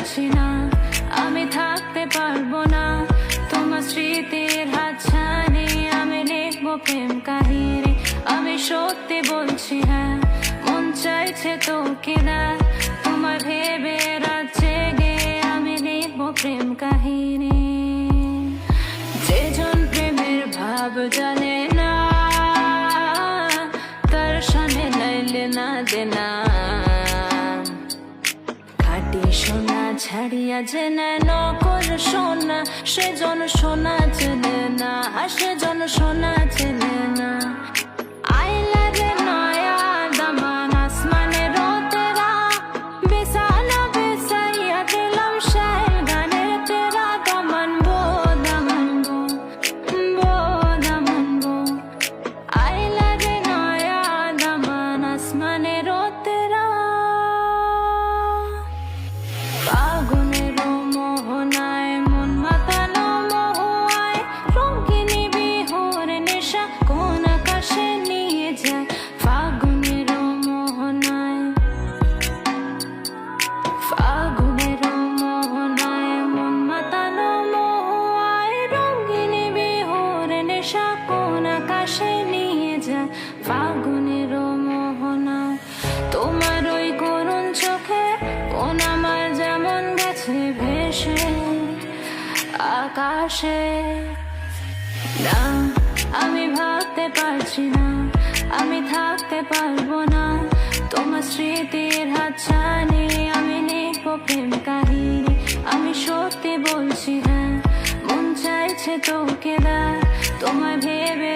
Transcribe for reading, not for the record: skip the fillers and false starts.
পারছি না, আমি থাকতে পারবো না তোমার স্মৃতির হাতছানি। আমি লিখবো প্রেম কাহিনী, আমি সত্যি বলছি হ্যাঁ, মন চাইছে তোকে না তোমার ভেবে রাত জেগে। আমি লিখবো প্রেম কাহিনী। যেজন প্রেমের ভাব জানে না, তার সামনে লাইলে না দেনা। খাটি সোনা ছাড়িয়া যে নকল সোনা, সেজন সোনা চেনে না, সেজন সোনা চেনে না। আইলা রে নয়া দামান আসমানেরও তেরা, বিছানা বিছাইয়া দিলাম শাইল গানের তেরা। দামান বো দামান বো বো দামান বো, আইলা রে নয়া দামান আসমানেরও তেরা। ফাগুনেরও মোহনায় মন মাতানো মহুয়ায়, রঙিনী বিহুর নেশা কোন আকাশে নিয়ে যায়। ফাগুনেরও মোহনায়, ফাগুনেরও মোহনায় মন মাতানো মহুয়ায়, রঙিনী বিহুর নেশা কোন আকাশে নিয়ে যায়। ফাগুনেরও মোহনায় তোমার ওই করুণ চোখে কোন আমার যেমন গেছে ভেসে আকাশে। না, আমি ভাবতে পারছি না, আমি থাকতে পারবো না তোমার স্মৃতির হাতছানি। আমি লিখবো প্রেম কাহিনী, আমি সত্যি বলছি হ্যাঁ, মন চাইছে তোকে দা তোমায় ভেবে